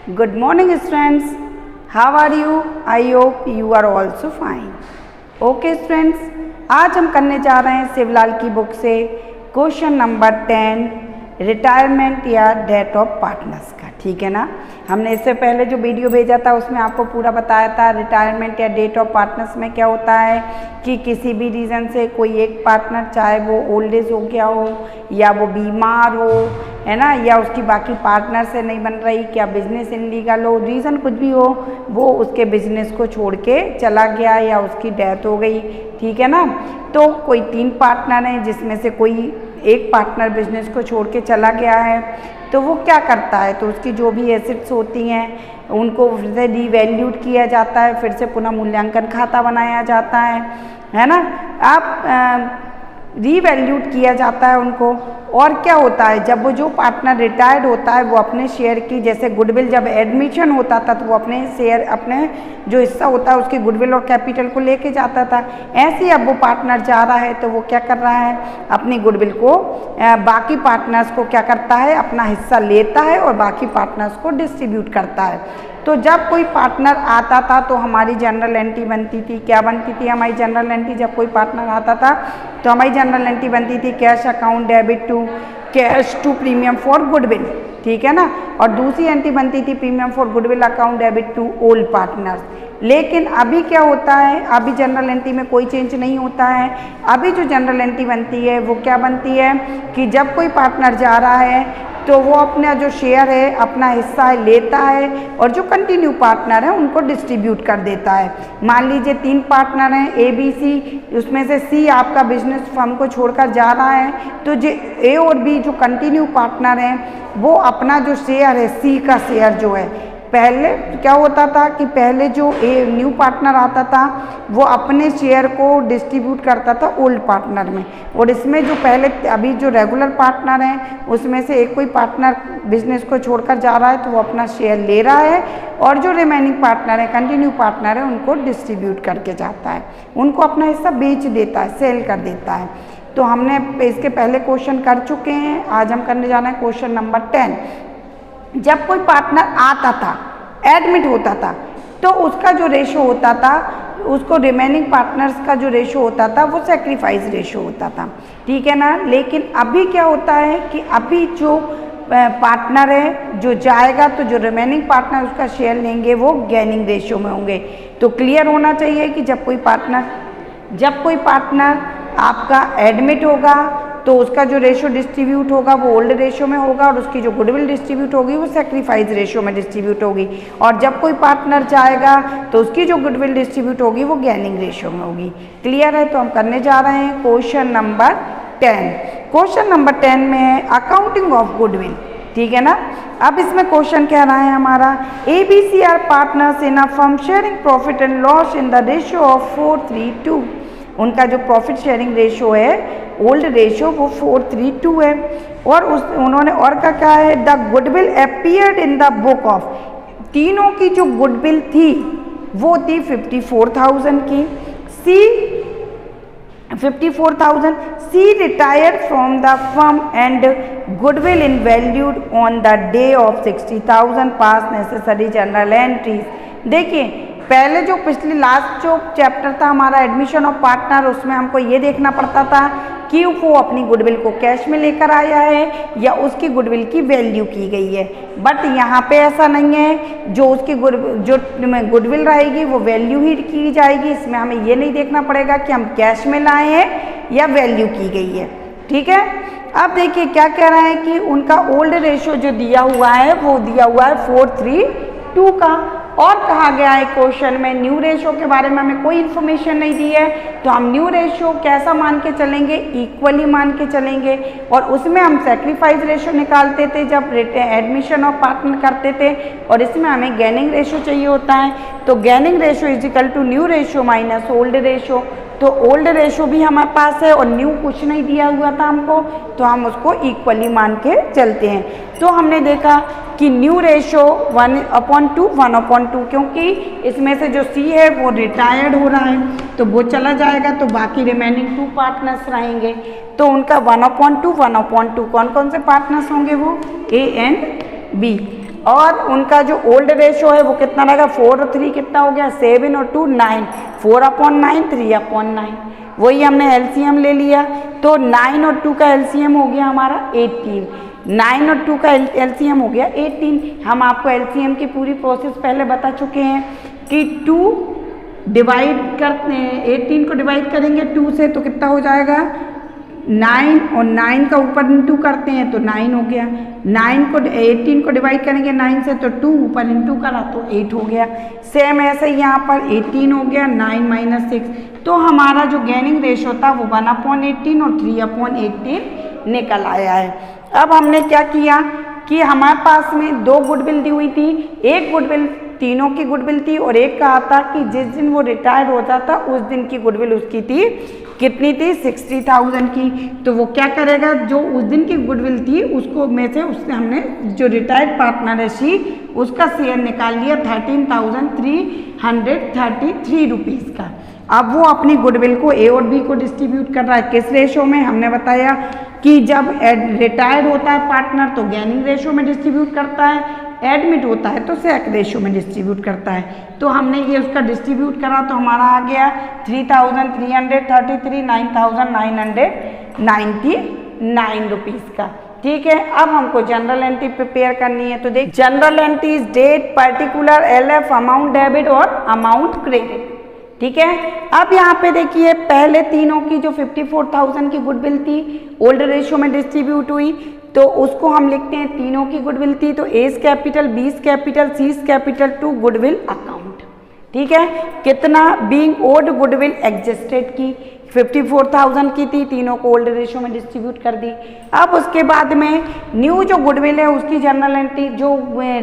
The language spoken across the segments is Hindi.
Good morning students. How are you? I hope you are also fine. Okay students, आज हम करने जा रहे हैं शिवलाल की बुक से क्वेश्चन नंबर 10 रिटायरमेंट या डेथ ऑफ पार्टनर्स का। ठीक है ना। हमने इससे पहले जो वीडियो भेजा था उसमें आपको पूरा बताया था रिटायरमेंट या डेथ ऑफ पार्टनर्स में क्या होता है कि किसी भी रीज़न से कोई एक पार्टनर, चाहे वो ओल्ड एज हो गया हो या वो बीमार हो, है ना, या उसकी बाकी पार्टनर से नहीं बन रही, क्या बिजनेस इनलीगल हो, रीज़न कुछ भी हो, वो उसके बिजनेस को छोड़ के चला गया या उसकी डेथ हो गई। ठीक है ना। तो कोई 3 पार्टनर हैं जिसमें से कोई एक पार्टनर बिजनेस को छोड़ के चला गया है, तो वो क्या करता है, तो उसकी जो भी एसेट्स होती हैं उनको फिर से रीवैल्यूड किया जाता है, फिर से पुनः मूल्यांकन खाता बनाया जाता है ना। आप रीवैल्यूड किया जाता है उनको। और क्या होता है, जब वो जो पार्टनर रिटायर्ड होता है वो अपने शेयर की, जैसे गुडविल जब एडमिशन होता था तो वो अपने शेयर, अपने जो हिस्सा होता है उसकी गुडविल और कैपिटल को लेके जाता था। ऐसे ही अब वो पार्टनर जा रहा है तो वो क्या कर रहा है, अपनी गुडविल को बाकी पार्टनर्स को क्या करता है, अपना हिस्सा लेता है और बाकी पार्टनर्स को डिस्ट्रीब्यूट करता है। तो जब कोई पार्टनर आता था तो हमारी जनरल एंट्री बनती थी, क्या बनती थी हमारी जनरल एंट्री, जब कोई पार्टनर आता था तो हमारी जनरल एंट्री बनती थी cash account debit to cash to premium for goodwill. ठीक है ना। और दूसरी एंट्री बनती थी premium for goodwill account debit to old partners. लेकिन अभी क्या होता है, अभी जनरल एंट्री में कोई चेंज नहीं होता है। अभी जो जनरल एंट्री बनती है वो क्या बनती है कि जब कोई पार्टनर जा रहा है तो वो अपना जो शेयर है, अपना हिस्सा लेता है और जो कंटिन्यू पार्टनर है उनको डिस्ट्रीब्यूट कर देता है। मान लीजिए 3 पार्टनर हैं ए बी सी, उसमें से सी आपका बिजनेस फर्म को छोड़कर जा रहा है, तो जो ए और बी जो कंटिन्यू पार्टनर हैं वो अपना जो शेयर है, सी का शेयर जो है, पहले क्या होता था कि पहले जो न्यू पार्टनर आता था वो अपने शेयर को डिस्ट्रीब्यूट करता था ओल्ड पार्टनर में। और इसमें जो पहले अभी जो रेगुलर पार्टनर हैं उसमें से एक कोई पार्टनर बिजनेस को छोड़कर जा रहा है तो वो अपना शेयर ले रहा है और जो रिमेनिंग पार्टनर है, कंटिन्यू पार्टनर है, उनको डिस्ट्रीब्यूट करके जाता है, उनको अपना हिस्सा बेच देता है, सेल कर देता है। तो हमने इसके पहले क्वेश्चन कर चुके हैं। आज हम करने जाना है क्वेश्चन नंबर 10। जब कोई पार्टनर आता था, एडमिट होता था, तो उसका जो रेशो होता था, उसको रिमेनिंग पार्टनर्स का जो रेशो होता था वो सेक्रीफाइस रेशो होता था। ठीक है ना। लेकिन अभी क्या होता है कि अभी जो पार्टनर है जो जाएगा तो जो रिमेनिंग पार्टनर उसका शेयर लेंगे वो गेनिंग रेशो में होंगे। तो क्लियर होना चाहिए कि जब कोई पार्टनर आपका एडमिट होगा तो उसका जो रेशो डिस्ट्रीब्यूट होगा वो ओल्ड रेशो में होगा और उसकी जो गुडविल डिस्ट्रीब्यूट होगी वो सेक्रीफाइस रेशो में डिस्ट्रीब्यूट होगी। और जब कोई पार्टनर जाएगा तो उसकी जो गुडविल डिस्ट्रीब्यूट होगी वो गेनिंग रेशो में होगी। क्लियर है। तो हम करने जा रहे हैं क्वेश्चन नंबर 10। क्वेश्चन नंबर 10 में है अकाउंटिंग ऑफ गुडविल। ठीक है ना। अब इसमें क्वेश्चन कह रहा है हमारा ABC are partners in a firm sharing profit and loss in the ratio of 4:3:2। उनका जो प्रॉफिट शेयरिंग रेशो है, ओल्ड रेशो, वो 4:3:2 है। और उन्होंने और क्या है, the goodwill appeared in the book of, तीनों की जो गुडविल थी वो थी 54,000 की। C 54,000 C retired from the firm and goodwill in valued on the day of 60,000 pass necessary journal entries. देखिए पहले जो पिछले लास्ट जो चैप्टर था हमारा एडमिशन ऑफ पार्टनर, उसमें हमको ये देखना पड़ता था कि वो अपनी गुडविल को कैश में लेकर आया है या उसकी गुडविल की वैल्यू की गई है। बट यहाँ पे ऐसा नहीं है, जो उसकी गुडविल रहेगी वो वैल्यू ही की जाएगी। इसमें हमें ये नहीं देखना पड़ेगा कि हम कैश में लाए हैं या वैल्यू की गई है। ठीक है। अब देखिए क्या कह रहा है कि उनका ओल्ड रेशो जो दिया हुआ है वो दिया हुआ है 4:3:2 का। और कहा गया है क्वेश्चन में न्यू रेशो के बारे में हमें कोई इन्फॉर्मेशन नहीं दी है, तो हम न्यू रेशो कैसा मान के चलेंगे, इक्वली मान के चलेंगे। और उसमें हम सेक्रीफाइस रेशो निकालते थे जब एडमिशन ऑफ पार्टनर करते थे, और इसमें हमें गेनिंग रेशो चाहिए होता है। तो gaining ratio is equal to new ratio minus old ratio. तो ओल्ड रेशो भी हमारे पास है और न्यू कुछ नहीं दिया हुआ था हमको, तो हम उसको इक्वली मान के चलते हैं। तो हमने देखा कि न्यू रेशो 1/2 1/2, क्योंकि इसमें से जो सी है वो रिटायर्ड हो रहा है तो वो चला जाएगा, तो बाकी रिमेनिंग 2 पार्टनर्स रहेंगे। तो उनका 1/2 1/2 कौन कौन से पार्टनर्स होंगे, वो ए एंड बी। और उनका जो ओल्ड रेशो है वो कितना रहेगा, 4 और 3 कितना हो गया, 7 और 2 9, 4/9 3/9, वही हमने एलसीएम ले लिया। तो 9 और 2 का एलसीएम हो गया हमारा 18, 9 और 2 का एलसीएम हो गया 18। हम आपको एलसीएम की पूरी प्रोसेस पहले बता चुके हैं कि 2 डिवाइड करते हैं, 18 को डिवाइड करेंगे 2 से तो कितना हो जाएगा 9, और 9 का ऊपर इंटू करते हैं तो 9 हो गया। 18 को डिवाइड करेंगे 9 से तो 2 ऊपर इंटू करा तो 8 हो गया। सेम ऐसे ही यहाँ पर 18 हो गया, 9 - 6, तो हमारा जो गेनिंग रेशो था वो 1/18 और 3/18 निकल आया है। अब हमने क्या किया कि हमारे पास में 2 गुडविल दी हुई थी, एक गुडविल तीनों की गुडविल थी और एक कहा था कि जिस दिन वो रिटायर्ड होता था उस दिन की गुडविल उसकी थी कितनी थी, 60,000 की। तो वो क्या करेगा, जो उस दिन की गुडविल थी उसको में से उसने हमने जो रिटायर्ड पार्टनर है शी, उसका शेयर निकाल लिया 13,333 रुपीज़ का। अब वो अपनी गुडविल को ए और बी को डिस्ट्रीब्यूट कर रहा है, किस रेशो में, हमने बताया कि जब रिटायर्ड होता है पार्टनर तो गेनिंग रेशो में डिस्ट्रीब्यूट करता है, एडमिट होता है तो सेक रेशो में डिस्ट्रीब्यूट करता है। तो हमने ये उसका डिस्ट्रीब्यूट करा तो हमारा आ गया 3,333 9,999 रुपीज़ का। ठीक है, अब हमको जनरल एंट्री प्रिपेयर करनी है। तो देख, journal entry date, particular, LF, amount debit और अमाउंट क्रेडिट। ठीक है, अब यहाँ पे देखिए पहले तीनों की जो 54,000 की गुडविल थी ओल्ड रेशो में डिस्ट्रीब्यूट हुई, तो उसको हम लिखते हैं तीनों की गुडविल थी तो A's capital, B's capital, C's capital to goodwill account. ठीक है, कितना बीइंग ओल्ड गुडविल एग्जिस्टेड की 54,000 की थी, तीनों को ओल्ड रेशो में डिस्ट्रीब्यूट कर दी। अब उसके बाद में न्यू जो गुडविल है उसकी जनरल एंट्री, जो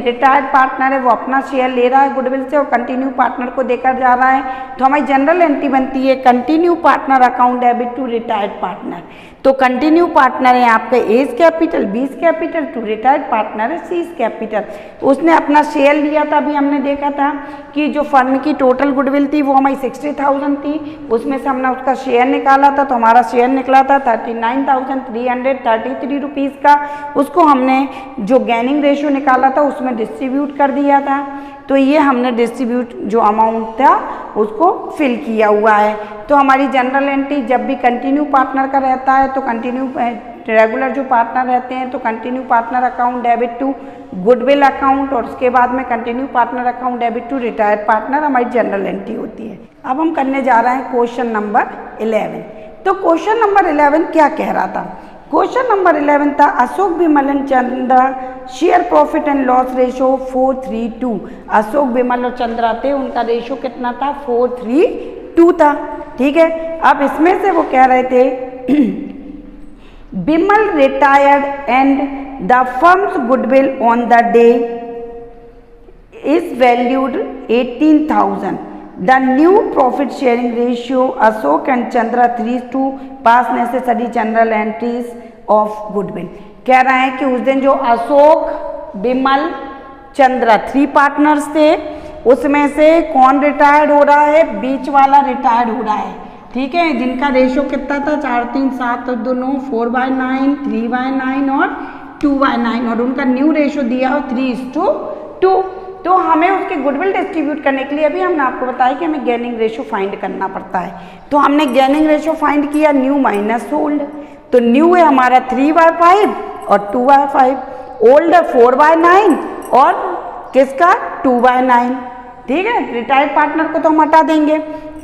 रिटायर्ड पार्टनर है वो अपना शेयर ले रहा है गुडविल से और कंटिन्यू पार्टनर को देकर जा रहा है, तो हमारी जनरल एंट्री बनती है continue partner account debit to retired partner. तो कंटिन्यू पार्टनर है आपका A's capital, B's capital to retired partner है सीस कैपिटल। उसने अपना शेयर लिया था, अभी हमने देखा था कि जो फर्म की टोटल गुडविल थी वो हमारी 60,000 थी, उसमें से हमने उसका शेयर निकाला था तो हमारा शेयर निकला था 39,333 रुपीज़ का। उसको हमने जो गेनिंग रेशो निकाला था उसमें डिस्ट्रीब्यूट कर दिया था, तो ये हमने डिस्ट्रीब्यूट जो अमाउंट था उसको फिल किया हुआ है। तो हमारी जनरल एंट्री जब भी कंटिन्यू पार्टनर का रहता है तो कंटिन्यू रेगुलर जो पार्टनर रहते हैं तो continue partner account debit to goodwill account और उसके बाद में continue partner account debit to retired partner हमारी जनरल एंट्री होती है। अब हम करने जा रहे हैं क्वेश्चन नंबर 11। तो क्वेश्चन नंबर 11 क्या कह रहा था, क्वेश्चन नंबर 11 था Ashok Vimal and Chandra share profit and loss ratio 4:3:2। Ashok Vimal और चंद्रा थे, उनका रेशो कितना था 4:3:2 था। ठीक है, अब इसमें से वो कह रहे थे Vimal retired and the firm's goodwill on the day is valued 18,000। The new profit sharing ratio Ashok and Chandra 3:2 pass necessary journal entries of goodwill. कह रहा है कि उस दिन जो अशोक, विमल, चंद्रा 3 पार्टनर्स थे, उसमें से कौन रिटायर्ड हो रहा है, बीच वाला रिटायर्ड हो रहा है। ठीक है, जिनका रेशो कितना था 4, 3, 7 और 2, 9, 4/9, 3/9 और 2/9 और उनका न्यू रेशो दिया हो 3:2। तो हमें उसके गुडविल डिस्ट्रीब्यूट करने के लिए अभी हमने आपको बताया कि हमें गेनिंग रेशो फाइंड करना पड़ता है। तो हमने गेनिंग रेशो फाइंड किया न्यू माइनस ओल्ड। तो न्यू है हमारा 3/5 और 2/5, ओल्ड है 4/9 और किसका 2/9। ठीक है, रिटायर्ड पार्टनर को तो हम हटा देंगे,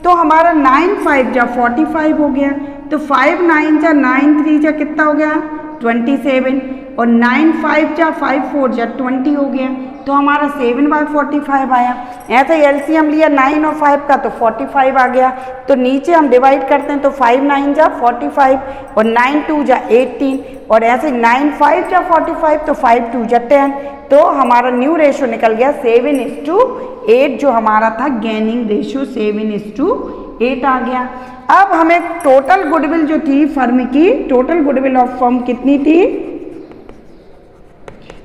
तो हमारा 9×5 जा 45 हो गया, तो 5×9 जा 9×3 जा कितना हो गया 27 और 9×5 जा 5×4 जा 20 हो गया, तो हमारा 7/45 आया। ऐसे ही एलसीएम लिया 9 और 5 का तो 45 आ गया। तो नीचे हम डिवाइड करते हैं तो 5×9 जा 45 और 9×2 जा 18 और ऐसे 9×5 जा 45 तो 5×2 जा 10। तो हमारा न्यू रेशो निकल गया 7:8, जो हमारा था गेनिंग रेशो 7:8 आ गया। अब हमें टोटल गुडविल जो थी फर्म की, टोटल गुडविल ऑफ फर्म कितनी थी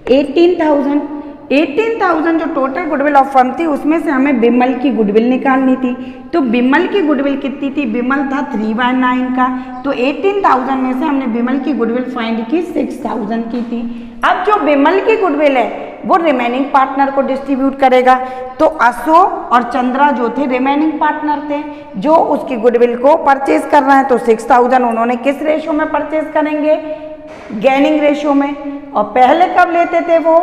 18,000 जो टोटल गुडविल ऑफ फर्म थी उसमें से हमें विमल की गुडविल निकालनी थी। तो विमल की गुडविल कितनी थी, विमल था 3/9 का, तो 18,000 में से हमने विमल की गुडविल फाइंड की 6,000 की थी। अब जो विमल की गुडविल है वो रिमेनिंग पार्टनर को डिस्ट्रीब्यूट करेगा। तो अशोक और चंद्रा जो थे रिमेनिंग पार्टनर थे जो उसकी गुडविल को परचेज कर रहे हैं। तो 6000 उन्होंने किस रेशो में परचेज करेंगे? गेनिंग रेशो में। और पहले कब लेते थे वो?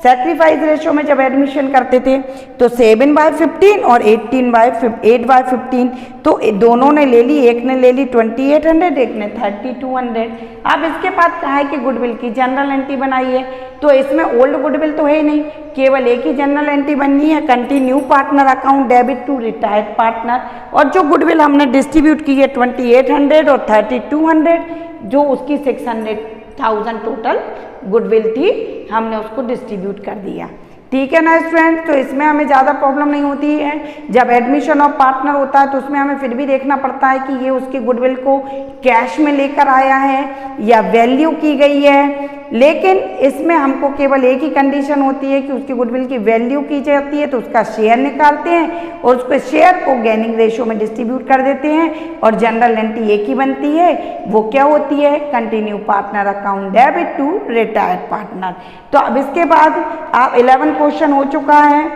सेक्रीफाइस रेशो में जब एडमिशन करते थे। तो 7/15 और 8/15। तो दोनों ने ले ली, एक ने ले ली 2800, एक ने 3200। अब इसके बाद कहा है कि गुडविल की जनरल एंट्री बनाइए। तो इसमें ओल्ड गुडविल तो है ही नहीं, केवल एक ही जनरल एंट्री बननी है, continue partner account debit to retired partner. और जो गुडविल हमने डिस्ट्रीब्यूट की है 2800 और 3200, जो उसकी 600,000 टोटल गुडविल थी, हमने उसको डिस्ट्रीब्यूट कर दिया। ठीक है ना स्टूडेंट? तो इसमें हमें ज़्यादा प्रॉब्लम नहीं होती है। जब एडमिशन ऑफ पार्टनर होता है तो उसमें हमें फिर भी देखना पड़ता है कि ये उसकी गुडविल को कैश में लेकर आया है या वैल्यू की गई है। लेकिन इसमें हमको केवल एक ही कंडीशन होती है कि उसकी गुडविल की वैल्यू की जाती है, तो उसका शेयर निकालते हैं और उसके शेयर को गेनिंग रेशो में डिस्ट्रीब्यूट कर देते हैं और जनरल एंट्री एक ही बनती है। वो क्या होती है? Continue partner account debit to retired partner. तो अब इसके बाद आप 11 क्वेश्चन हो चुका है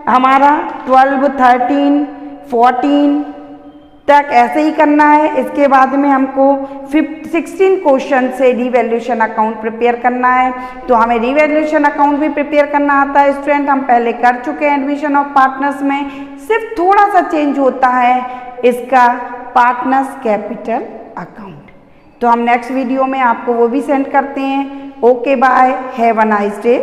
हमारा, 12, 13, 14 तक ऐसे ही करना है। इसके बाद में हमको 16 क्वेश्चन से रिवैल्यूएशन अकाउंट प्रिपेयर करना है। तो हमें रिवैल्यूएशन अकाउंट भी प्रिपेयर करना आता है स्टूडेंट, हम पहले कर चुके हैं एडमिशन ऑफ पार्टनर्स में। सिर्फ थोड़ा सा चेंज होता है इसका पार्टनर्स कैपिटल अकाउंट। तो हम नेक्स्ट वीडियो में आपको वो भी सेंड करते हैं। Okay bye, have a nice day.